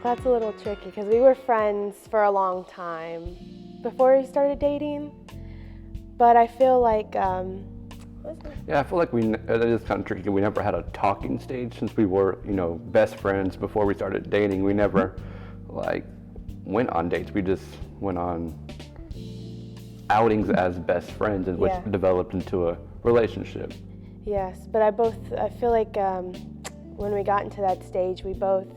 That's a little tricky because we were friends for a long time before we started dating. But I feel like, Yeah, I feel like it is kind of tricky. We never had a talking stage since we were, best friends before we started dating. We never, went on dates. We just went on outings as best friends, and which Yeah. developed into a relationship. yes, but I feel like when we got into that stage, we both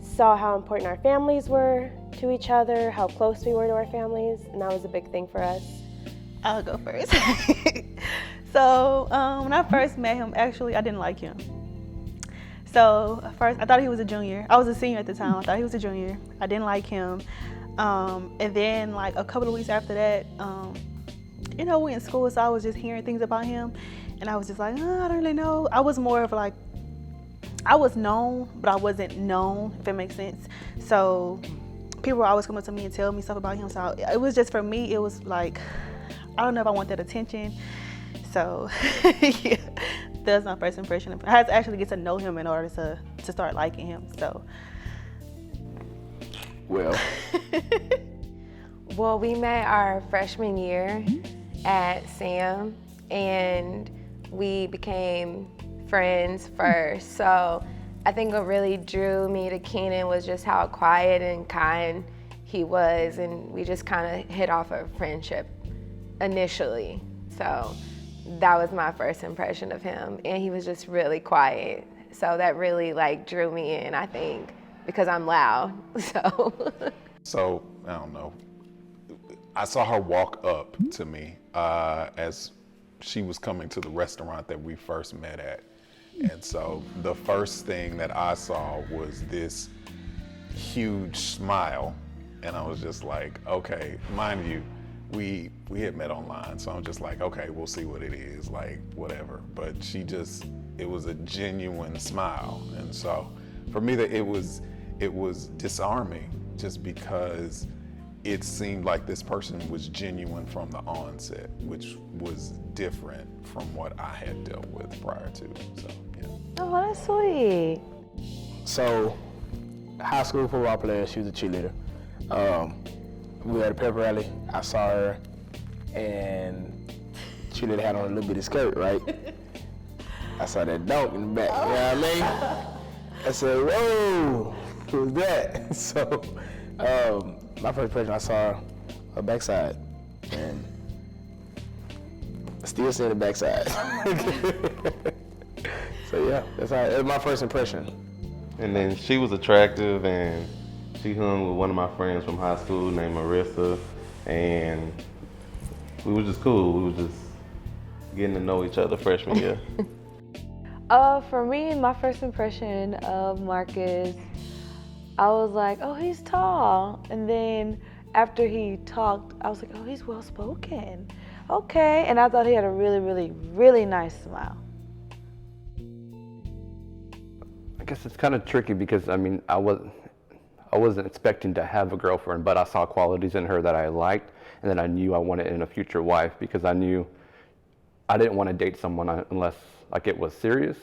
saw how important our families were to each other, how close we were to our families, and that was a big thing for us. I'll go first. So when I first met him, actually, I didn't like him. So at first, I thought he was a junior. I was a senior at the time. I thought he was a junior. I didn't like him. And then like a couple of weeks after that, we in school, so I was just hearing things about him. And I was just like, I don't really know. I was more of like, I was known, but I wasn't known, if it makes sense. So people were always coming to me and tell me stuff about him. So it was just, for me, it was like, I don't know if I want that attention. So yeah, that's my first impression. I had to actually get to know him in order to start liking him. So. Well, Well, we met our freshman year at Sam, and we became friends first. So I think what really drew me to Keenan was just how quiet and kind he was, and we just kind of hit off a friendship initially. So that was my first impression of him, and he was just really quiet. So that really drew me in, I think, because I'm loud. so I don't know. I saw her walk up to me as she was coming to the restaurant that we first met at. And so the first thing that I saw was this huge smile. And I was just like, okay, mind you, we had met online. So I'm just like, okay, we'll see what it is, whatever. But it was a genuine smile. And so for me, it was disarming, just because it seemed like this person was genuine from the onset, which was different from what I had dealt with prior to. So, yeah. Oh, that's sweet. So, high school football player, she was a cheerleader. We were at a pep rally. I saw her, and cheerleader had on a little bitty skirt, right? I saw that dunk in the back, you know what I mean? I said, whoa, who's that? So, my first impression, I saw her backside, and I still seeing the backside. So yeah, that was my first impression. And then she was attractive, and she hung with one of my friends from high school named Marissa, and we were just cool. We were just getting to know each other freshman year. For me, my first impression of Marcus, I was like, oh, he's tall. And then after he talked, I was like, oh, he's well-spoken. Okay. And I thought he had a really, really, really nice smile. I guess it's kind of tricky because, I wasn't expecting to have a girlfriend, but I saw qualities in her that I liked, and then I knew I wanted in a future wife, because I knew I didn't want to date someone unless it was serious.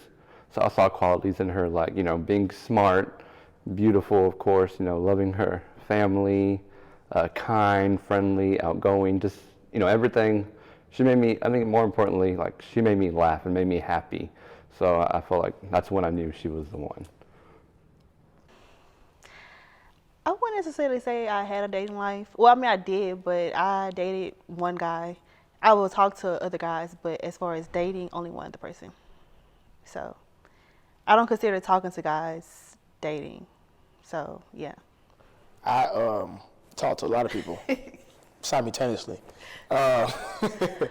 So I saw qualities in her, being smart, beautiful, of course, loving her family, kind, friendly, outgoing, just, everything. She made me, I think more importantly, she made me laugh and made me happy. So I felt like that's when I knew she was the one. I wouldn't necessarily say I had a dating life. Well, I mean, I did, but I dated one guy. I will talk to other guys, but as far as dating, only one other person. So I don't consider talking to guys dating. So, yeah. I talked to a lot of people simultaneously. It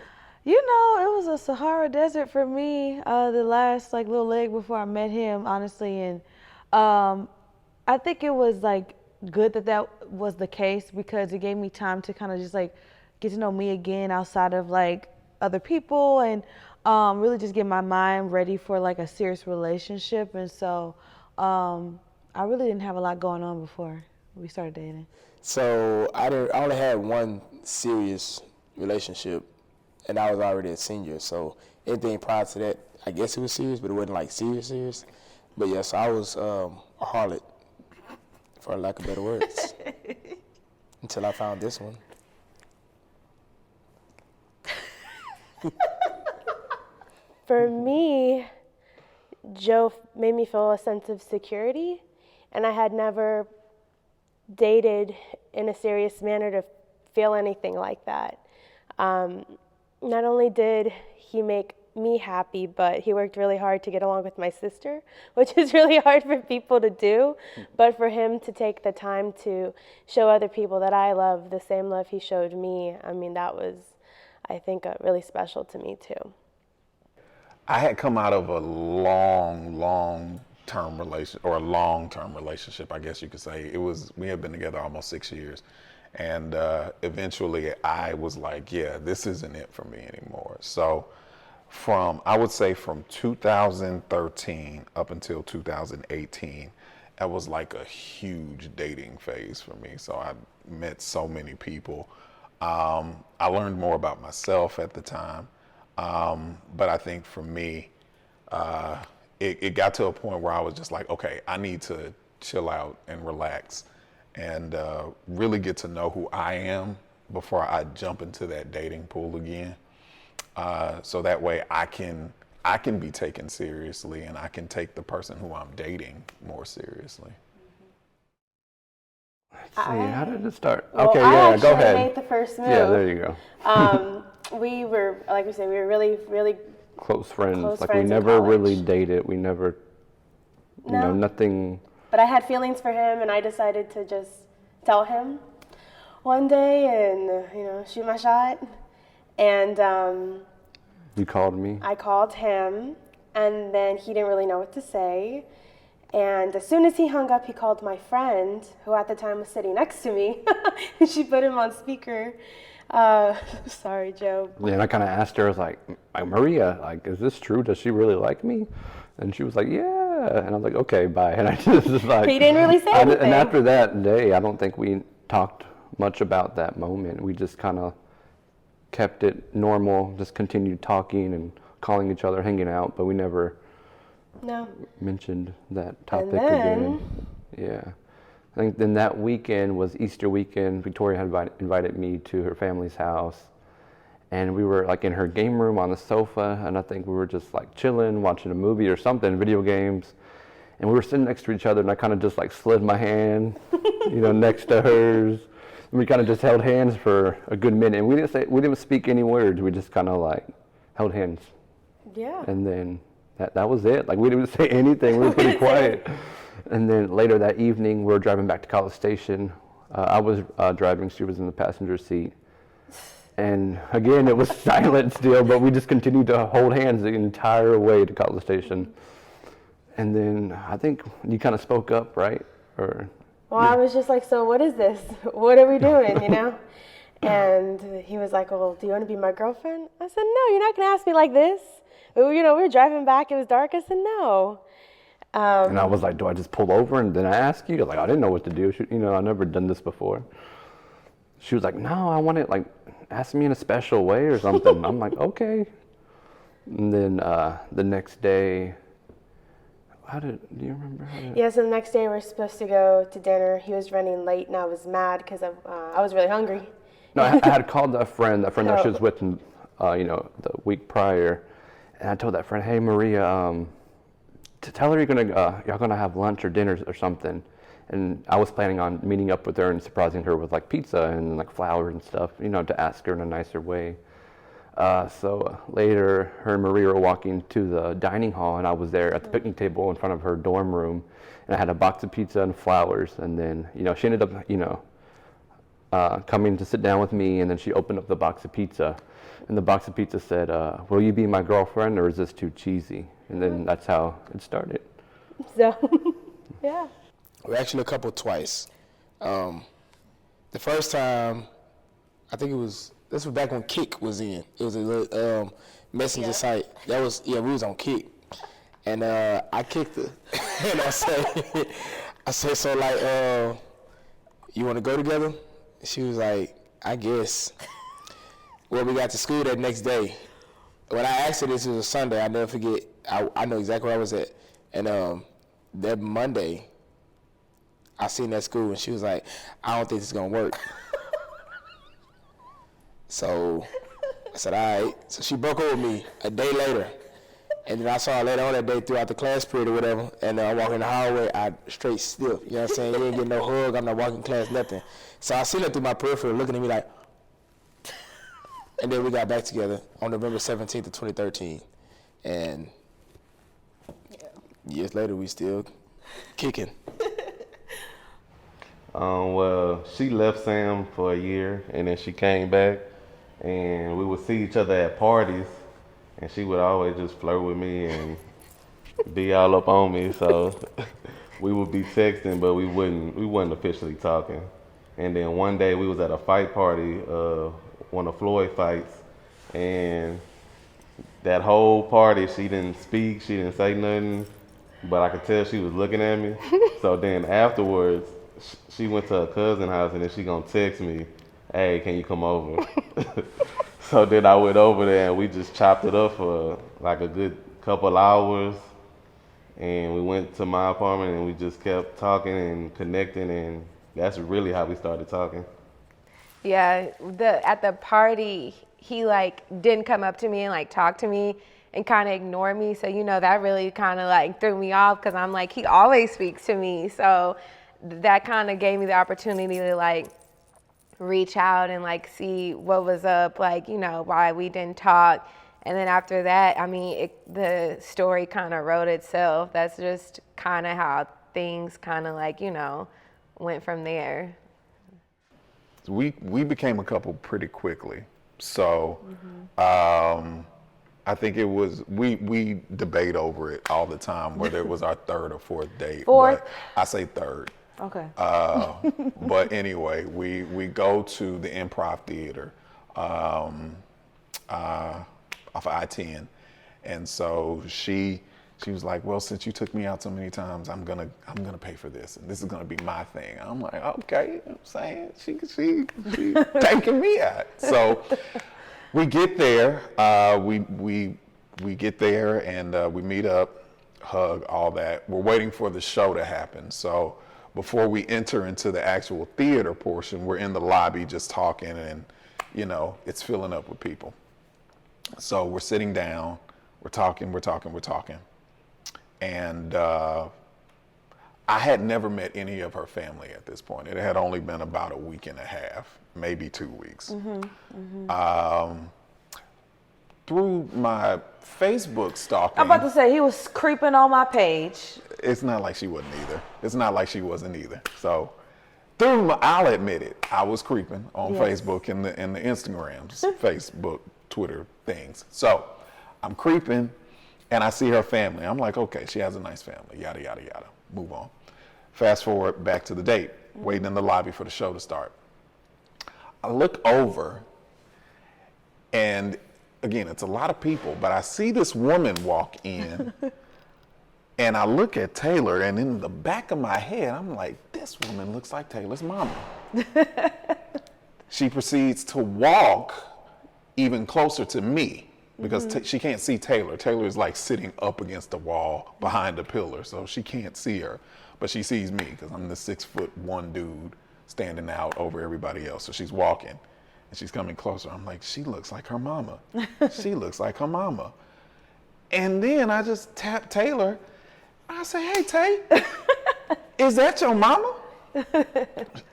was a Sahara Desert for me, the last little leg before I met him, honestly. And I think it was good that was the case, because it gave me time to kind of just get to know me again outside of other people, and really just get my mind ready for a serious relationship. And so I really didn't have a lot going on before we started dating. So I only had one serious relationship, and I was already a senior. So anything prior to that, I guess it was serious, but it wasn't serious. But yeah, so I was a harlot for lack of better words. Until I found this one. For me, Joe made me feel a sense of security, and I had never dated in a serious manner to feel anything like that. Not only did he make me happy, but he worked really hard to get along with my sister, which is really hard for people to do. But for him to take the time to show other people that I love the same love he showed me, I mean, that was, I think, really special to me too. I had come out of a long-term relationship, I guess you could say. We had been together almost 6 years. And eventually I was like, yeah, this isn't it for me anymore. So I would say from 2013 up until 2018, that was like a huge dating phase for me. So I met so many people. I learned more about myself at the time. But I think for me, it got to a point where I was just like, okay, I need to chill out and relax and really get to know who I am before I jump into that dating pool again. So that way I can be taken seriously and I can take the person who I'm dating more seriously. Let's see, how did it start? Well, Okay, I yeah, go actually ahead. made the first move. Yeah, there you go. We were, like we said, we were really, really Close friends. Close Like friends we in never college. really dated. We never, you know, nothing. But I had feelings for him, and I decided to just tell him one day and, shoot my shot. And You called me. I called him, and then he didn't really know what to say. And as soon as he hung up, he called my friend, who at the time was sitting next to me. She put him on speaker. Sorry, Joe. Yeah, and I kind of asked her, I was like, Maria, like, is this true? Does she really like me? And she was like, yeah. And I was like, okay, bye. And I just like. He didn't really say anything. And after that day, I don't think we talked much about that moment. We just kind of kept it normal, just continued talking and calling each other, hanging out, but we never mentioned that topic again. Yeah. I think then that weekend was Easter weekend. Victoria had invited me to her family's house, and we were like in her game room on the sofa, and I think we were just like chilling, watching a movie or something, video games, and we were sitting next to each other, and I kind of just like slid my hand, next to hers, and we kind of just held hands for a good minute, and we didn't speak any words. We just kind of like held hands. Yeah. And then that was it. Like we didn't say anything. We were pretty quiet. And then later that evening, we were driving back to College Station. I was driving, she was in the passenger seat. And again, it was silent still, but we just continued to hold hands the entire way to College Station. And then I think you kind of spoke up, right? Well, I was just like, so what is this? What are we doing, And he was like, well, do you want to be my girlfriend? I said, no, you're not going to ask me like this. We were driving back, it was dark. I said, no. And I was like, do I just pull over and then I ask you? Like, I didn't know what to do. I've never done this before. She was like, no, I want it, like, ask me in a special way or something. I'm like, okay. And then the next day, do you remember how did? Yeah, so the next day we were supposed to go to dinner. He was running late and I was mad because I was really hungry. No, I had called a friend that she was with, the week prior. And I told that friend, hey, Maria, to tell her y'all gonna have lunch or dinner or something. And I was planning on meeting up with her and surprising her with like pizza and like flowers and stuff, to ask her in a nicer way. So later, her and Maria were walking to the dining hall, and I was there at the picnic table in front of her dorm room, and I had a box of pizza and flowers. And then, she ended up, coming to sit down with me, and then she opened up the box of pizza, and the box of pizza said, will you be my girlfriend, or is this too cheesy? And then that's how it started. So, yeah. We actually a couple twice. The first time, I think this was back when Kick was in. It was a little messenger site. We was on Kick. And I kicked her. And I said, so like, you want to go together? She was like, I guess. Well, we got to school that next day. When I asked her this, it was a Sunday. I never forget. I know exactly where I was at. And that Monday, I seen that school, and she was like, I don't think this is gonna work. So I said, all right. So she broke up with me a day later. And then I saw her later on that day throughout the class period or whatever. And I walk in the hallway, I straight stiff. You know what I'm saying? You ain't getting no hug. I'm not walking class, nothing. So I seen her through my peripheral looking at me like, and then we got back together on November 17th of 2013. And years later, we still kicking. Well, she left Sam for a year, and then she came back, and we would see each other at parties, and she would always just flirt with me and be all up on me. So we would be texting, but we wasn't officially talking. And then one day we was at a fight party, one of Floyd fights, and that whole party she didn't speak, she didn't say nothing, but I could tell she was looking at me. So then afterwards, she went to her cousin's house, and then she gonna text me, hey, can you come over? So then I went over there, and we just chopped it up for like a good couple hours. And we went to my apartment, and we just kept talking and connecting, and that's really how we started talking. Yeah, at the party, he like didn't come up to me and like talk to me and kind of ignore me. So, you know, that really kind of like threw me off because I'm like, he always speaks to me. So that kind of gave me the opportunity to like reach out and like see what was up, like, you know, why we didn't talk. And then after that, I mean, the story kind of wrote itself. That's just kind of how things kind of like, you know, went from there. We became a couple pretty quickly. So I think it was, we debate over it all the time, whether it was our third or fourth date. Fourth? But I say third. Okay. But anyway, we go to the Improv Theater off of I-10. And so she was like, well, since you took me out so many times, I'm gonna pay for this, and this is gonna be my thing. I'm like, okay, you know what I'm saying, she taking me out. So we get there, we get there, and we meet up, hug, all that. We're waiting for the show to happen. So before we enter into the actual theater portion, we're in the lobby just talking, and you know, it's filling up with people. So we're sitting down, we're talking. And I had never met any of her family at this point. It had only been about a week and a half, maybe 2 weeks. Through my Facebook stalking. I'm about to say, he was creeping on my page. It's not like she wasn't either. It's not like she wasn't either. So I'll admit it, I was creeping on Facebook and the Instagrams, Facebook, Twitter things. So I'm creeping. And I see her family. I'm like, okay, she has a nice family, yada, yada, yada. Move on. Fast forward back to the date, waiting in the lobby for the show to start. I look over, and again, it's a lot of people, but I see this woman walk in, and I look at Taylor, and in the back of my head, I'm like, this woman looks like Taylor's mama. She proceeds to walk even closer to me. Because she can't see Taylor. Taylor is like sitting up against the wall behind a pillar, so she can't see her. But she sees me because I'm the 6'1" dude standing out over everybody else. So she's walking and she's coming closer. I'm like, she looks like her mama. She looks like her mama. And then I just tap Taylor. I say, hey, Tay, is that your mama?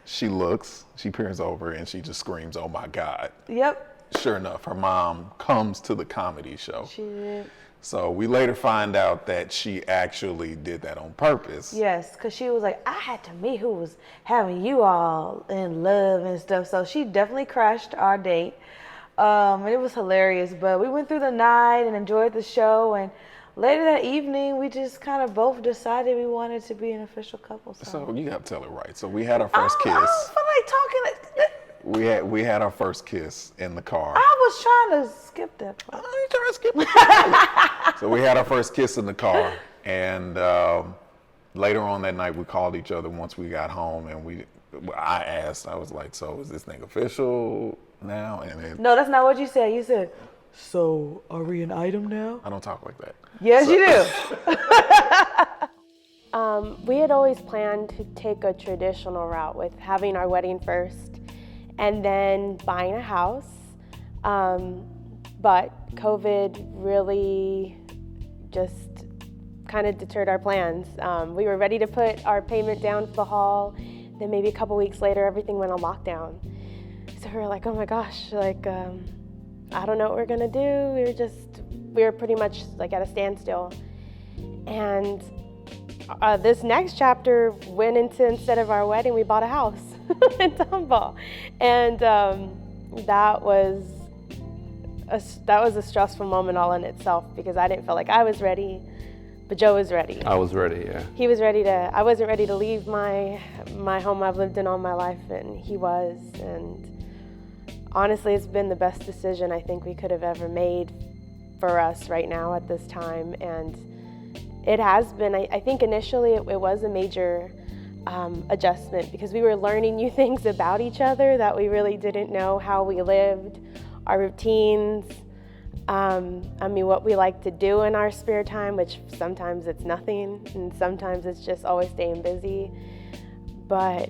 She looks, she peers over, and she just screams, oh my God. Yep. Sure enough, her mom comes to the comedy show. She did. So we later find out that she actually did that on purpose. Yes, because she was like, I had to meet who was having you all in love and stuff. So she definitely crashed our date. And it was hilarious. But we went through the night and enjoyed the show. And later that evening, we just kind of both decided we wanted to be an official couple. So you got to tell it right. So we had our first kiss. I don't feel like talking. We had our first kiss in the car. I was trying to skip that part. You trying to skip it? So we had our first kiss in the car, and later on that night we called each other once we got home, and I asked, I was like, so is this thing official now? And no, that's not what you said. You said, so are we an item now? I don't talk like that. Yes, you do. We had always planned to take a traditional route with having our wedding first and then buying a house. But COVID really just kind of deterred our plans. We were ready to put our payment down for the hall. Then maybe a couple weeks later, everything went on lockdown. So we were like, oh my gosh, like, I don't know what we're gonna do. We were pretty much like at a standstill. And this next chapter went into, instead of our wedding, we bought a house in Tomball. And that was a stressful moment all in itself, because I didn't feel like I was ready, but Joe was ready. I was ready, yeah. He was ready I wasn't ready to leave my home I've lived in all my life, and he was. And honestly, it's been the best decision I think we could have ever made for us right now at this time. And it has been, I think initially it was a major adjustment, because we were learning new things about each other that we really didn't know, how we lived, our routines, what we like to do in our spare time, which sometimes it's nothing and sometimes it's just always staying busy. But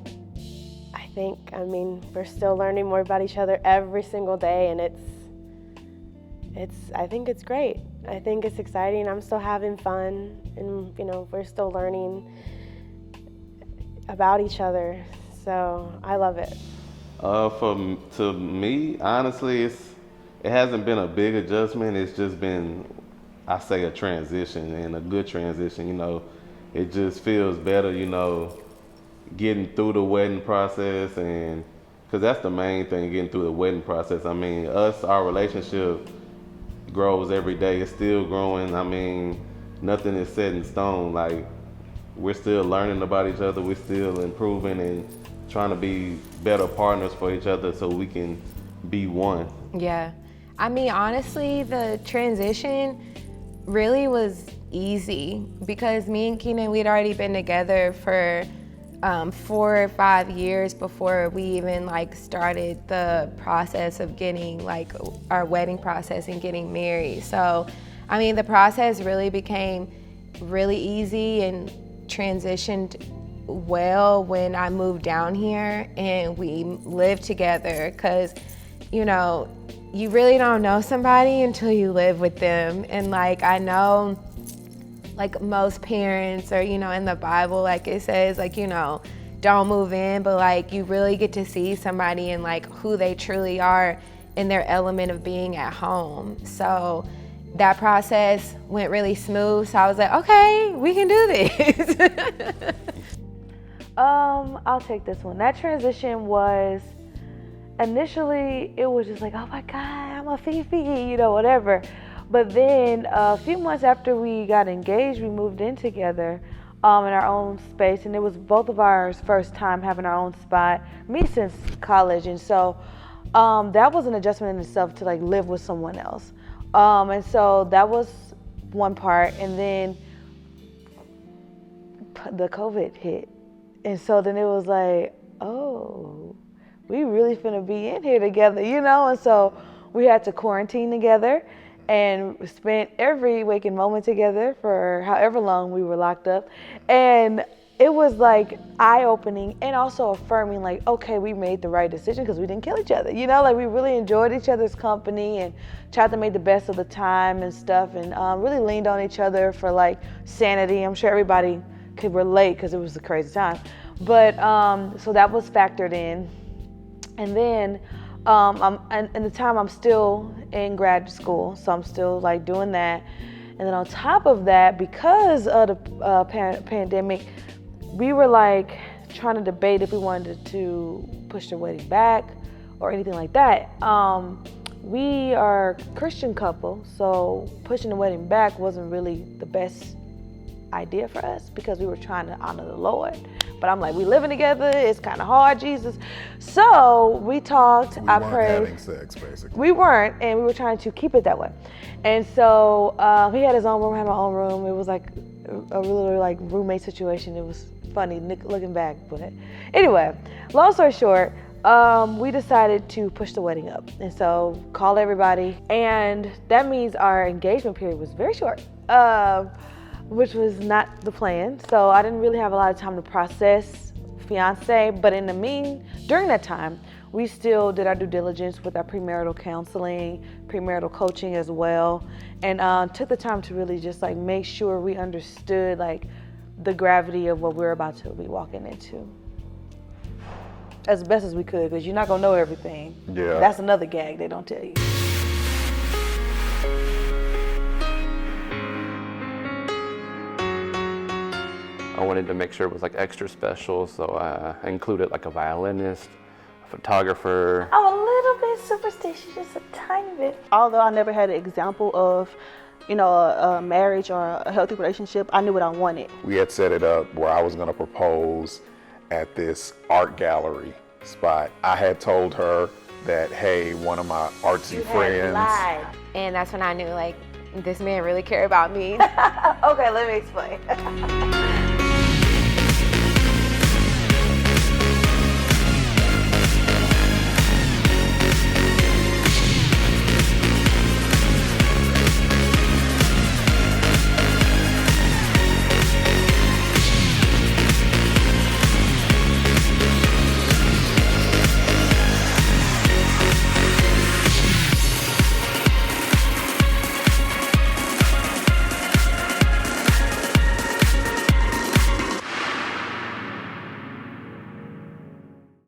I think, we're still learning more about each other every single day, and I think it's great. I think it's exciting. I'm still having fun, and we're still learning about each other. So I love it. To me, honestly, it hasn't been a big adjustment. It's just been, I say, a transition, and a good transition. It just feels better, getting through the wedding process, and because that's the main thing, getting through the wedding process. Our relationship grows every day. It's still growing. Nothing is set in stone. Like, we're still learning about each other. We're still improving and trying to be better partners for each other so we can be one. Yeah. Honestly, the transition really was easy, because me and Keenan, we'd already been together for 4 or 5 years before we even started the process of getting our wedding process and getting married. So, the process really became really easy and transitioned well when I moved down here and we lived together, because, you really don't know somebody until you live with them. And I know most parents, or in the Bible, it says don't move in, but you really get to see somebody and who they truly are in their element of being at home. So that process went really smooth. So I was like, okay, we can do this. I'll take this one. That transition was, initially it was just oh my God, I'm a Fifi, whatever. But then a few months after we got engaged, we moved in together in our own space, and it was both of ours first time having our own spot, me since college. And so that was an adjustment in itself to live with someone else. And so that was one part. And then the COVID hit. And so then it was oh, we really finna be in here together, And so we had to quarantine together and spent every waking moment together for however long we were locked up. And it was eye-opening and also affirming, okay, we made the right decision because we didn't kill each other. We really enjoyed each other's company and tried to make the best of the time and stuff, and really leaned on each other for sanity. I'm sure everybody could relate because it was a crazy time. But so that was factored in. And then in the time I'm still in grad school, so I'm still doing that. And then on top of that, because of the pandemic, we were trying to debate if we wanted to push the wedding back or anything like that. We are a Christian couple, so pushing the wedding back wasn't really the best idea for us because we were trying to honor the Lord. But I'm we living together, it's kind of hard, Jesus. So we talked, I prayed. We weren't having sex, basically. We weren't, and we were trying to keep it that way. And so he had his own room, I had my own room. It was a really roommate situation. It was funny looking back, but anyway, long story short, we decided to push the wedding up. And so called everybody, and that means our engagement period was very short. which was not the plan. So I didn't really have a lot of time to process fiance, but during that time, we still did our due diligence with our premarital counseling, premarital coaching as well, and took the time to really just like make sure we understood like the gravity of what we're about to be walking into as best as we could, because you're not gonna know everything. Yeah. That's another gag they don't tell you. I wanted to make sure it was like extra special, so I included like a violinist, a photographer. I'm a little bit superstitious, just a tiny bit. Although I never had an example of, a marriage or a healthy relationship, I knew what I wanted. We had set it up where I was going to propose at this art gallery spot. I had told her that, hey, one of my artsy friends. And that's when I knew, like, this man really cared about me. Okay, let me explain.